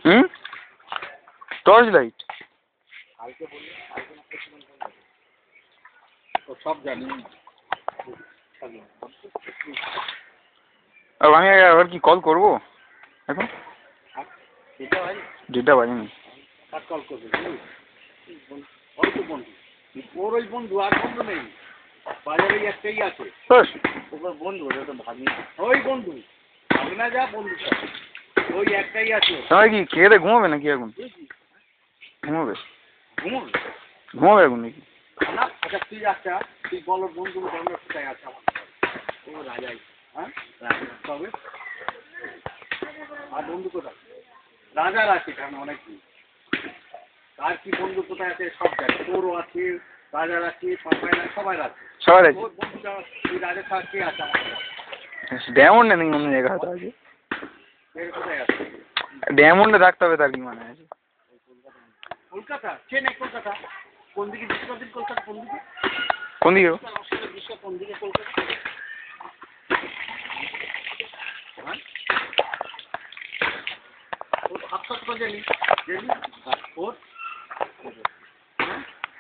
হুম, torch light সব জানি। আর আমি আবার কি কল করবো এখন? যেটা বাজেনি কল করবে ওই তো বন্ধু, ওর ওই বন্ধু, আর বন্ধু নেই বাজারে, একটাই আছে ওর বন্ধু, ওটা তো ভাগনা, ওই বন্ধু ভাগনা যা বন্ধু ওই একটাই আছে। তাহলে কি খেয়ে দে ঘুমাবে নাকি এখন? ঘুমাবে ঘুমাবে এখন নাকি? না, আচ্ছা তুই একটা, তুই বলো বন্ধু বন্ধু কোথায় আছে আমার? ও রাজাই, হ্যাঁ তবে আর বন্ধু কোথায়? রাজার আছে এখানে অনেক, আর কি বন্ধু কোথায় আছে সব জায়গায়, তোরও আছে, রাজার আছে, সবাই আছে, সবার আছে। তোর বন্ধুটা তুই রাজা ছাড়া কে আছে আমার? ডায়মন্ডে নেই অন্য জায়গা হয়তো আছে। কোথায় আছে? ডায়মন্ডে থাকতে হবে তার কি মানে আছে? কলকাতা, চেন্নাই কলকাতা, কোন দিকে দৃশ্য কলকাতা, কোন দিকে কোন দিকে? দৃশ্য কোন দিকে কলকাতা? ওর হাত খরচ করে জানি ওর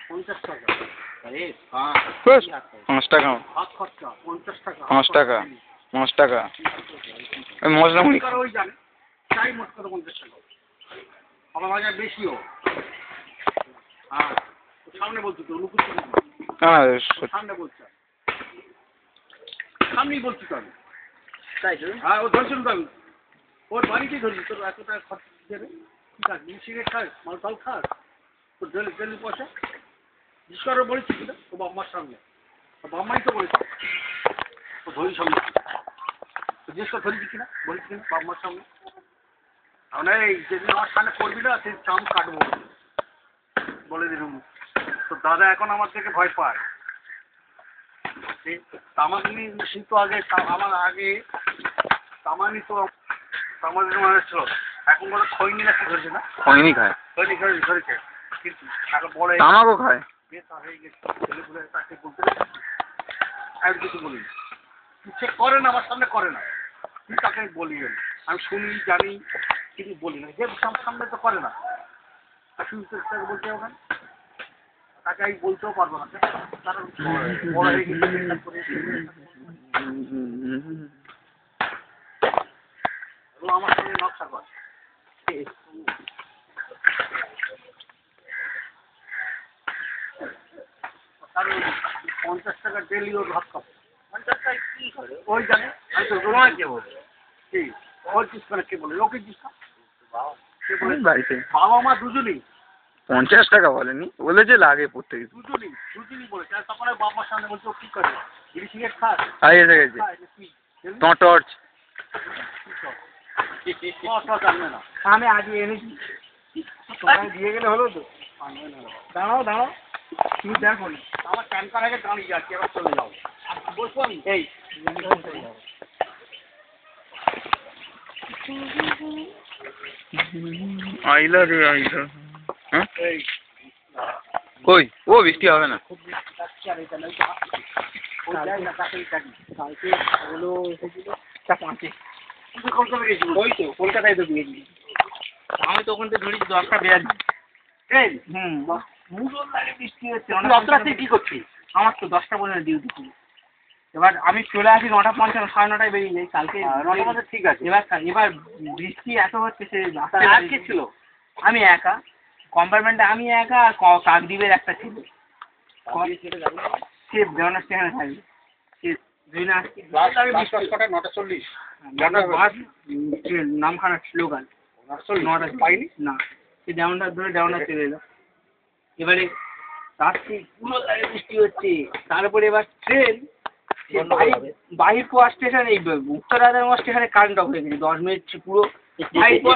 50 টাকা। আরে হ্যাঁ 5 টাকা হাত খরচা 50 টাকা, 5 টাকা 5 টাকা ওই মশলা মুড়ি ওই জানে চাই মোট করে 50 টাকা, আমার বাজার বেশিও। হ্যাঁ সামনে বলছি তো, লুকুচ্ছি সামনে বলছি, সামনেই বলছি তো আমি, তাই তো? হ্যাঁ ও ধরছিল তো আমি, ওর বাড়িতেই ধরছি, তোর এত টাকা খরচ দেবে ঠিক আছে, সিগারেট খাস, মাল টাল খাস, তোর ডেলি পয়সা ঈশ্বরও বলেছি কিনা তো বাম্মার সামনে, বাম্মাই তো বলেছি তো ধরি সামনে, জিজ্ঞেস করে ধরেছি কিনা, বলেছি কিনা বাম্মার সামনে, মানে এই যেদিন আমার সামনে করবি না সেই চাম কাটবো বলে দিলাম। তো দাদা এখন আমার থেকে ভয় পায়, তামানি তো আগে, আমার আগে তামানি তো তামানি মানে ছিল, এখন বলে খৈনি নাকি ধরেছে না, খৈনি খায়, খৈনি ধরেছে, কিন্তু এখন বড় তামাকও খায়। হয়ে গেছে ছেলেপুলে তাকে বলতে আমি কিছু বলি, সে করে না আমার সামনে করে না, তুই তাকে আমি বলি, আমি শুনি জানি কিন্তু বলি না, যে সামনে তো করে না, বলতে ওখানে তাকে আমি বলতেও পারবো না, কারণ বড় হয়ে গেছে আমার সঙ্গে নকশা করে। 50 টাকা ডেলি ওর ভাত খাবো, 50 টাকা কি করে ওই জানে, আমি তো রোজ কে বলে কি ওর চিজ করে, কে বলে লোকে চিজ বাড়িতে বাবা মা দুজনই 50 টাকা বলেনি, বলেছে লাগে প্রত্যেক দুজনই বলেছে, আর তখন বাবার সামনে বলছে ও কি করে বিড়ি সিগারেট খাস, এসে গেছে তোমার টর্চ, আমি আগে এনেছি দিয়ে গেলে হলো তো, দাঁড়াও তুমি দেখো আমার ক্যাম্পার আগে দাঁড়িয়ে যাচ্ছি, এবার চলে যাও বলবো আমি এই আইলা রে আইলা। হ্যাঁ কই ও বৃষ্টি হবে না, কলকাতায় তো দিয়েছি আমি, তো ওখান থেকে ধরেছি 10টা বেয়ালি, বৃষ্টি হচ্ছে কি করছিস, আমার তো 10টা পর্যন্ত ডিউটি ছিল, এবার আমি চলে আসি 9টা 55, 9:30টায় বেরিয়ে যাই কালকে, ঠিক আছে, এবার বৃষ্টি এত হচ্ছে সে আজকে ছিল, আমি একা কম্পার্টমেন্টে, আমি একা আর কাকদ্বীপের একটা ছেলে, সে বেরোনোর সেখানে থাকবে, সে দুই না আসছি 9:40 নামখানা লোকাল 9টা পাইনি না, সে ডাউনটা ধরে ডাউনটা চলে এলো, এবারে রাত্রি পুরো বৃষ্টি হচ্ছে, তারপরে এবার ট্রেন বাহিরপুর স্টেশন, এই উত্তর রাজারগঞ্জ স্টেশনে কারেন্ট অফ হয়ে গেছে 10 মিনিট পুরো, বাহিরপুর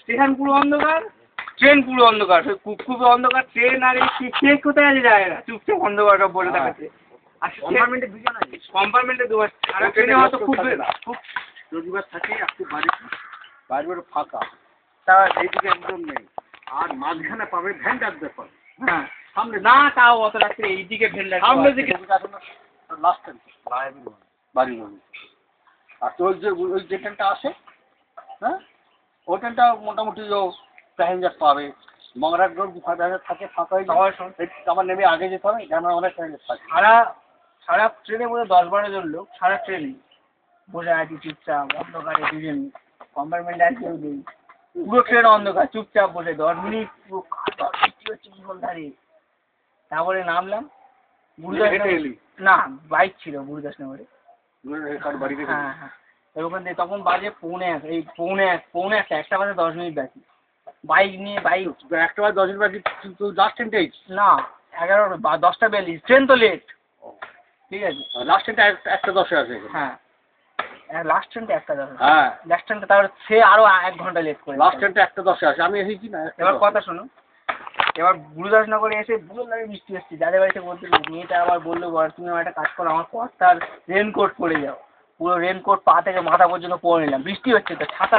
স্টেশন পুরো অন্ধকার, ট্রেন পুরো অন্ধকার, খুব অন্ধকার ট্রেন, আর এই কে কোথায় আছে যায় না, চুপচাপ অন্ধকার সব বলে দেখাচ্ছে, আর কম্পার্টমেন্টে দুজন আছে, কম্পার্টমেন্টে দুবার, আর ট্রেনে হয়তো খুব রবিবার থাকে একটু বাড়ি ফাঁকা, তা এইদিকে একদম নেই, আর মাঝখানে পাবে ভ্যান্ডার ব্যাপার, হ্যাঁ সামনে না, তাও অত রাত্রে এইদিকে ভ্যান্ডার সামনে দিকে লাস্ট বাড়ি আর তোর যে ওই যেখানটা আসে, হ্যাঁ ওই ট্রেনটা মোটামুটি প্যাসেঞ্জার পাবে মগরাট রোড প্যাসেঞ্জার থাকে ফাঁকা হয়ে যাওয়ার সময় আমার নেমে আগে যেতে হবে যেন অনেক প্যাসেঞ্জার থাকে। সারা ট্রেনে বোধ 10-12 জন লোক সারা ট্রেনে বসে আছি চুপচাপ অন্ধকারে দুজন কম্পার্টমেন্টে আর কেউ নেই পুরো ট্রেন অন্ধকার চুপচাপ বসে 10 মিনিট পুরো বৃষ্টি হচ্ছে জীবন ধারে তারপরে নামলাম না বাইক ছিল গুরুদাসনগরে হ্যাঁ হ্যাঁ ওখান থেকে তখন বাজে পৌনে একটা বাজে 10 মিনিট বাকি বাইক নিয়ে একটা বার 10 মিনিট বাকি লাস্ট ট্রেনটা না 11 বা 10:42 ট্রেন তো লেট ঠিক আছে লাস্ট ট্রেনটা 1:10 আছে হ্যাঁ লাস্ট ট্রেনটা 1:10 হ্যাঁ লাস্ট ট্রেনটা তারপরে সে আরো 1 ঘন্টা লেট করে লাস্ট ট্রেনটা 1:10 আছে আমি এসেছি না এবার কথা শোনো এবার গুরুদাসনগরে এসে বুঝল লাগে বৃষ্টি হচ্ছে যাদের বাড়িতে বলতে মেয়েটা আবার বললো তুমি আমার একটা কাজ করো আমার কর্তার রেনকোট পরে যাও পুরো রেনকোট পা থেকে মাথা পর্যন্ত পরে নিলাম বৃষ্টি হচ্ছে তো ছাতা